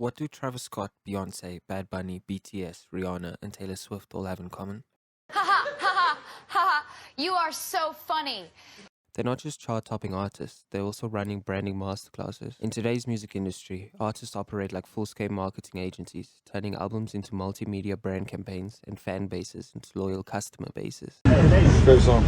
What do Travis Scott, Beyoncé, Bad Bunny, BTS, Rihanna, and Taylor Swift all have in common? Ha ha ha ha! You are so funny. They're not just chart-topping artists, they're also running branding masterclasses. In today's music industry, artists operate like full-scale marketing agencies, turning albums into multimedia brand campaigns and fan bases into loyal customer bases. Great song.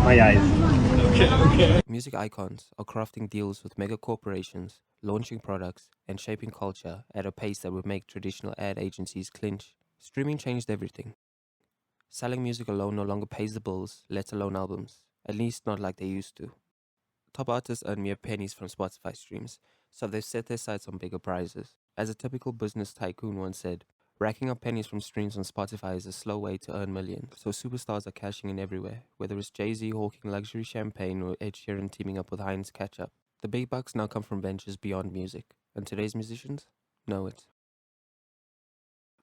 My eyes. Music icons are crafting deals with mega corporations, launching products, and shaping culture at a pace that would make traditional ad agencies clinch. Streaming changed everything. Selling music alone no longer pays the bills, let alone albums. At least not like they used to. Top artists earn mere pennies from Spotify streams, so they've set their sights on bigger prizes. As a typical business tycoon once said, racking up pennies from streams on Spotify is a slow way to earn millions, so superstars are cashing in everywhere, whether it's Jay-Z hawking luxury champagne or Ed Sheeran teaming up with Heinz Ketchup. The big bucks now come from ventures beyond music, and today's musicians know it.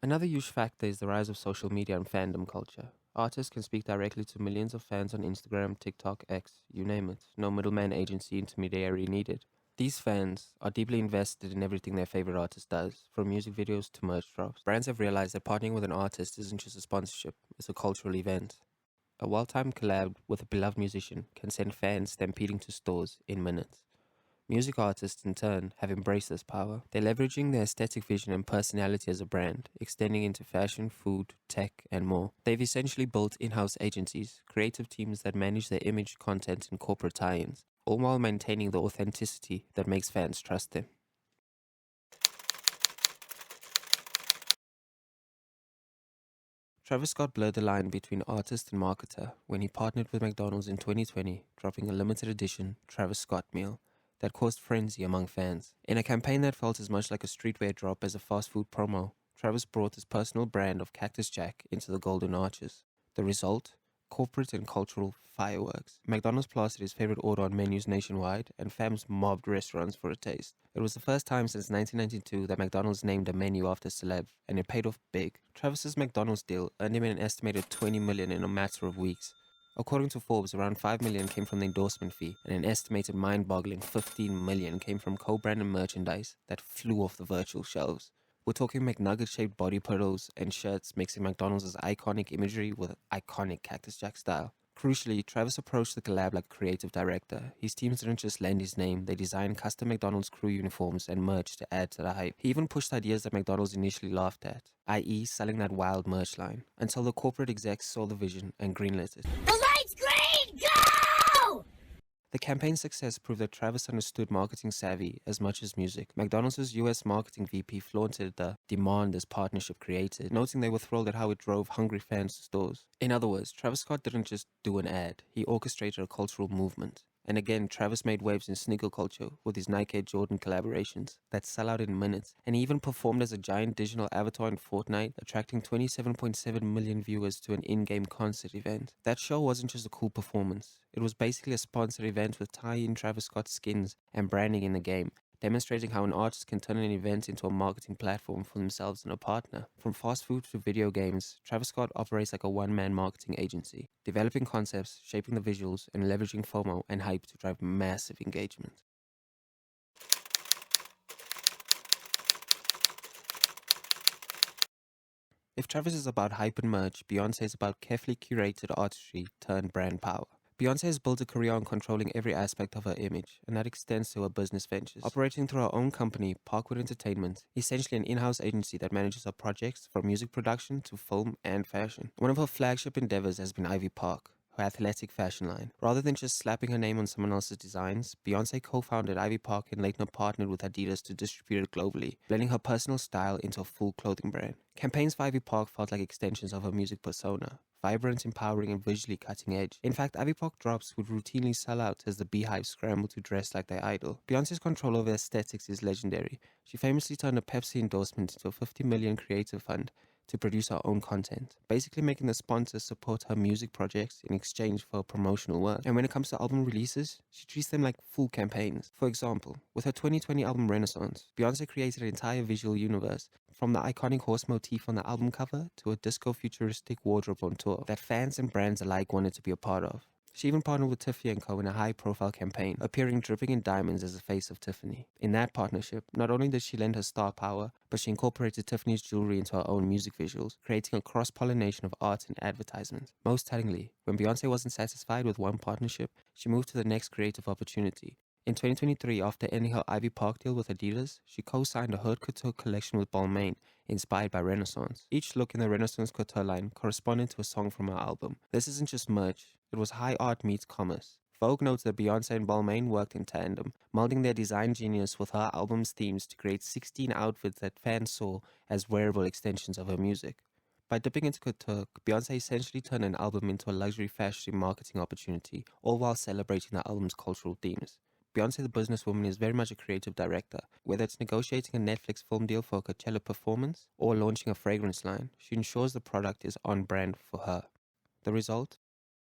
Another huge factor is the rise of social media and fandom culture. Artists can speak directly to millions of fans on Instagram, TikTok, X, you name it. No middleman agency intermediary needed. These fans are deeply invested in everything their favorite artist does, from music videos to merch drops. Brands have realized that partnering with an artist isn't just a sponsorship, it's a cultural event. A well-timed collab with a beloved musician can send fans stampeding to stores in minutes. Music artists, in turn, have embraced this power. They're leveraging their aesthetic vision and personality as a brand, extending into fashion, food, tech, and more. They've essentially built in-house agencies, creative teams that manage their image, content, and corporate tie-ins, all while maintaining the authenticity that makes fans trust them. Travis Scott blurred the line between artist and marketer when he partnered with McDonald's in 2020, dropping a limited edition Travis Scott meal that caused frenzy among fans. In a campaign that felt as much like a streetwear drop as a fast food promo, Travis brought his personal brand of Cactus Jack into the Golden Arches. The result? Corporate and cultural fireworks. McDonald's plastered his favorite order on menus nationwide, and fans mobbed restaurants for a taste. It was the first time since 1992 that McDonald's named a menu after a celeb, and it paid off big. Travis's McDonald's deal earned him an estimated $20 million in a matter of weeks. According to Forbes, around $5 million came from the endorsement fee, and an estimated mind-boggling $15 million came from co-branded merchandise that flew off the virtual shelves. We're talking McNugget-shaped body pillows and shirts mixing McDonald's iconic imagery with iconic Cactus Jack style. Crucially, Travis approached the collab like a creative director. His teams didn't just lend his name, they designed custom McDonald's crew uniforms and merch to add to the hype. He even pushed ideas that McDonald's initially laughed at, i.e. selling that wild merch line, until the corporate execs saw the vision and greenlit it. The light's green! Go! The campaign's success proved that Travis understood marketing savvy as much as music. McDonald's US marketing VP flaunted the demand this partnership created, noting they were thrilled at how it drove hungry fans to stores. In other words, Travis Scott didn't just do an ad, he orchestrated a cultural movement. And again, Travis made waves in sneaker culture with his Nike Jordan collaborations that sell out in minutes. And he even performed as a giant digital avatar in Fortnite, attracting 27.7 million viewers to an in-game concert event. That show wasn't just a cool performance. It was basically a sponsored event with tie-in Travis Scott skins and branding in the game, demonstrating how an artist can turn an event into a marketing platform for themselves and a partner. From fast food to video games, Travis Scott operates like a one-man marketing agency, developing concepts, shaping the visuals, and leveraging FOMO and hype to drive massive engagement. If Travis is about hype and merch, Beyoncé is about carefully curated artistry turned brand power. Beyoncé has built a career on controlling every aspect of her image, and that extends to her business ventures. Operating through her own company, Parkwood Entertainment, essentially an in-house agency that manages her projects from music production to film and fashion. One of her flagship endeavors has been Ivy Park, her athletic fashion line. Rather than just slapping her name on someone else's designs, Beyoncé co-founded Ivy Park and later partnered with Adidas to distribute it globally, blending her personal style into a full clothing brand. Campaigns for Ivy Park felt like extensions of her music persona, vibrant, empowering, and visually cutting edge. In fact, Ivy Park drops would routinely sell out as the Beehive scrambled to dress like their idol. Beyoncé's control over aesthetics is legendary. She famously turned a Pepsi endorsement into a $50 million creative fund to produce her own content, basically making the sponsors support her music projects in exchange for promotional work. And when it comes to album releases, she treats them like full campaigns. For example, with her 2020 album Renaissance, Beyoncé created an entire visual universe, from the iconic horse motif on the album cover to a disco-futuristic wardrobe on tour that fans and brands alike wanted to be a part of. She even partnered with Tiffany & Co. in a high-profile campaign, appearing dripping in diamonds as the face of Tiffany. In that partnership, not only did she lend her star power, but she incorporated Tiffany's jewelry into her own music visuals, creating a cross-pollination of art and advertisement. Most tellingly, when Beyoncé wasn't satisfied with one partnership, she moved to the next creative opportunity. In 2023, after ending her Ivy Park deal with Adidas, she co-signed a haute couture collection with Balmain, inspired by Renaissance. Each look in the Renaissance couture line corresponded to a song from her album. This isn't just merch, it was high art meets commerce. Vogue notes that Beyoncé and Balmain worked in tandem, melding their design genius with her album's themes to create 16 outfits that fans saw as wearable extensions of her music. By dipping into couture, Beyoncé essentially turned an album into a luxury fashion marketing opportunity, all while celebrating the album's cultural themes. Beyoncé the businesswoman is very much a creative director. Whether it's negotiating a Netflix film deal for a Coachella performance or launching a fragrance line, she ensures the product is on brand for her. The result?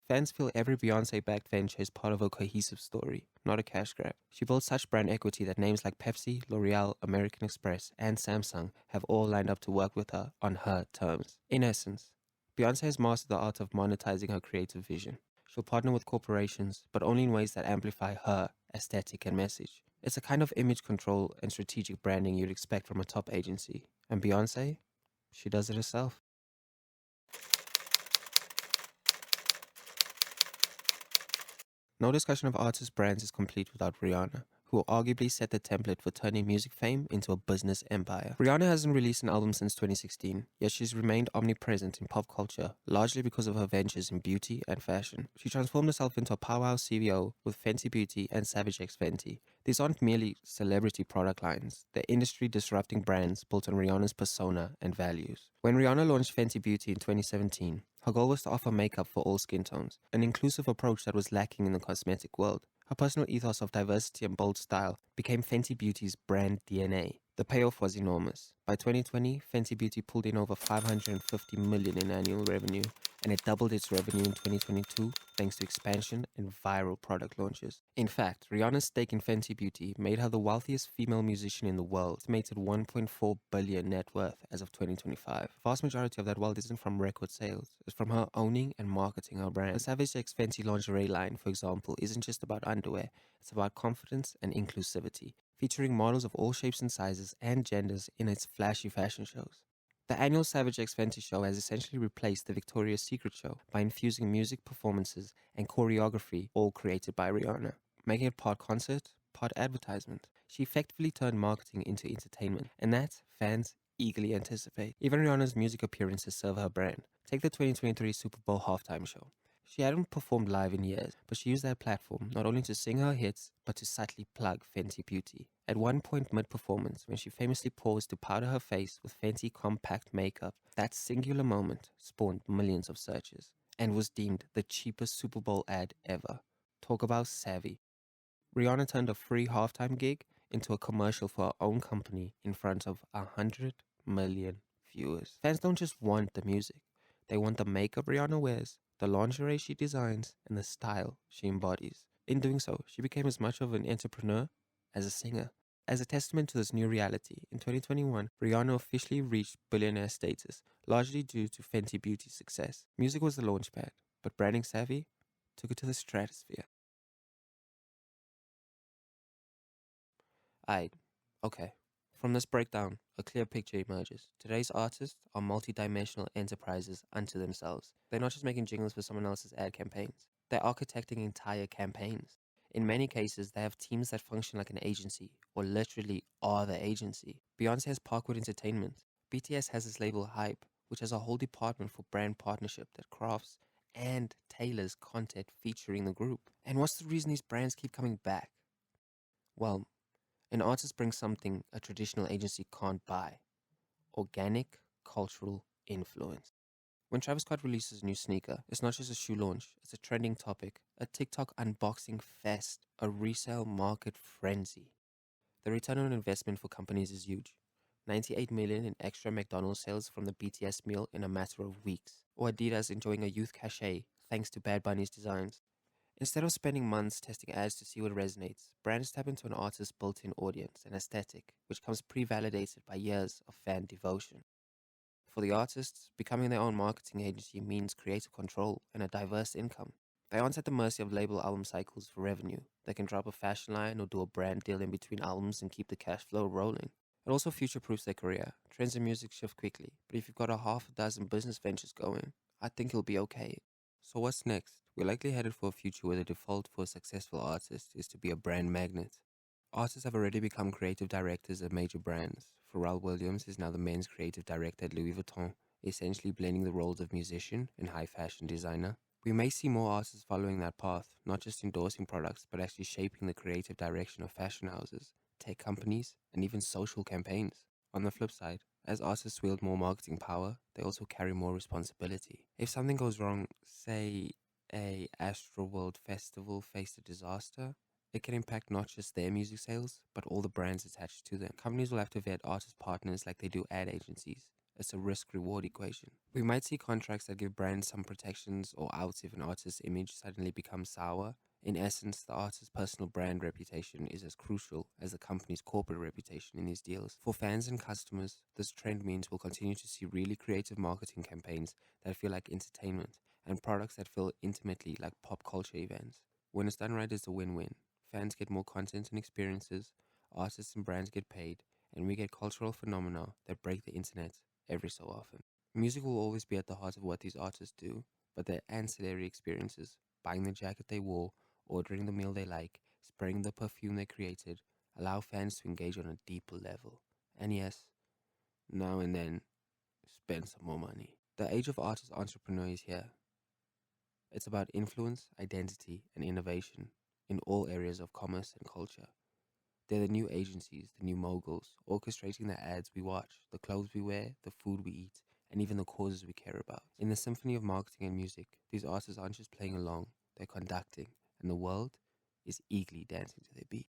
Fans feel every Beyoncé-backed venture is part of a cohesive story, not a cash grab. She built such brand equity that names like Pepsi, L'Oreal, American Express, and Samsung have all lined up to work with her on her terms. In essence, Beyoncé has mastered the art of monetizing her creative vision. She'll partner with corporations, but only in ways that amplify her aesthetic and message. It's a kind of image control and strategic branding you'd expect from a top agency. And Beyoncé? She does it herself. No discussion of artist brands is complete without Rihanna, who arguably set the template for turning music fame into a business empire. Rihanna hasn't released an album since 2016, yet she's remained omnipresent in pop culture, largely because of her ventures in beauty and fashion. She transformed herself into a powerhouse CVO with Fenty Beauty and Savage X Fenty. These aren't merely celebrity product lines, they're industry-disrupting brands built on Rihanna's persona and values. When Rihanna launched Fenty Beauty in 2017, her goal was to offer makeup for all skin tones, an inclusive approach that was lacking in the cosmetic world. Her personal ethos of diversity and bold style became Fenty Beauty's brand DNA. The payoff was enormous. By 2020, Fenty Beauty pulled in over $550 million in annual revenue, and it doubled its revenue in 2022 thanks to expansion and viral product launches. In fact, Rihanna's stake in Fenty Beauty made her the wealthiest female musician in the world, estimated $1.4 billion net worth as of 2025. The vast majority of that wealth isn't from record sales, it's from her owning and marketing her brand. The Savage X Fenty lingerie line, for example, isn't just about underwear, it's about confidence and inclusivity, featuring models of all shapes and sizes and genders in its flashy fashion shows. The annual Savage X Fenty show has essentially replaced the Victoria's Secret show by infusing music performances and choreography, all created by Rihanna, making it part concert, part advertisement. She effectively turned marketing into entertainment, and that fans eagerly anticipate. Even Rihanna's music appearances serve her brand. Take the 2023 Super Bowl halftime show. She hadn't performed live in years, but she used that platform not only to sing her hits, but to subtly plug Fenty Beauty. At one point mid-performance, when she famously paused to powder her face with Fenty compact makeup, that singular moment spawned millions of searches and was deemed the cheapest Super Bowl ad ever. Talk about savvy. Rihanna turned a free halftime gig into a commercial for her own company in front of 100 million viewers. Fans don't just want the music, they want the makeup Rihanna wears, the lingerie she designs, and the style she embodies. In doing so, she became as much of an entrepreneur as a singer. As a testament to this new reality, in 2021, Rihanna officially reached billionaire status, largely due to Fenty Beauty's success. Music was the launchpad, but branding savvy took it to the stratosphere. Okay. From this breakdown, a clear picture emerges. Today's artists are multi-dimensional enterprises unto themselves. They're not just making jingles for someone else's ad campaigns. They're architecting entire campaigns. In many cases, they have teams that function like an agency, or literally are the agency. Beyoncé has Parkwood Entertainment. BTS has its label Hype, which has a whole department for brand partnership that crafts and tailors content featuring the group. And what's the reason these brands keep coming back? Well, an artist brings something a traditional agency can't buy: organic cultural influence. When Travis Scott releases a new sneaker, it's not just a shoe launch, it's a trending topic, a TikTok unboxing fest, a resale market frenzy. The return on investment for companies is huge. 98 million in extra McDonald sales from the BTS meal in a matter of weeks, or Adidas enjoying a youth cachet thanks to Bad Bunny's designs. Instead of spending months testing ads to see what resonates, brands tap into an artist's built-in audience and aesthetic, which comes pre-validated by years of fan devotion. For the artists, becoming their own marketing agency means creative control and a diverse income. They aren't at the mercy of label album cycles for revenue. They can drop a fashion line or do a brand deal in between albums and keep the cash flow rolling. It also future-proofs their career. Trends in music shift quickly, but if you've got a half a dozen business ventures going, I think you'll be okay. So what's next? We're likely headed for a future where the default for a successful artist is to be a brand magnet. Artists have already become creative directors at major brands. Pharrell Williams is now the men's creative director at Louis Vuitton, essentially blending the roles of musician and high fashion designer. We may see more artists following that path, not just endorsing products, but actually shaping the creative direction of fashion houses, tech companies, and even social campaigns. On the flip side, as artists wield more marketing power, they also carry more responsibility. If something goes wrong, say a Astroworld festival faced a disaster, it can impact not just their music sales, but all the brands attached to them. Companies will have to vet artist partners like they do ad agencies. It's a risk-reward equation. We might see contracts that give brands some protections or outs if an artist's image suddenly becomes sour. In essence, the artist's personal brand reputation is as crucial as the company's corporate reputation in these deals. For fans and customers, this trend means we'll continue to see really creative marketing campaigns that feel like entertainment and products that feel intimately like pop culture events. When it's done right, it's a win-win. Fans get more content and experiences, artists and brands get paid, and we get cultural phenomena that break the internet every so often. Music will always be at the heart of what these artists do, but their ancillary experiences, buying the jacket they wore, ordering the meal they like, spraying the perfume they created, allow fans to engage on a deeper level. And yes, now and then, spend some more money. The age of artist entrepreneur is here. It's about influence, identity, and innovation in all areas of commerce and culture. They're the new agencies, the new moguls, orchestrating the ads we watch, the clothes we wear, the food we eat, and even the causes we care about. In the symphony of marketing and music, these artists aren't just playing along, they're conducting, and the world is eagerly dancing to their beat.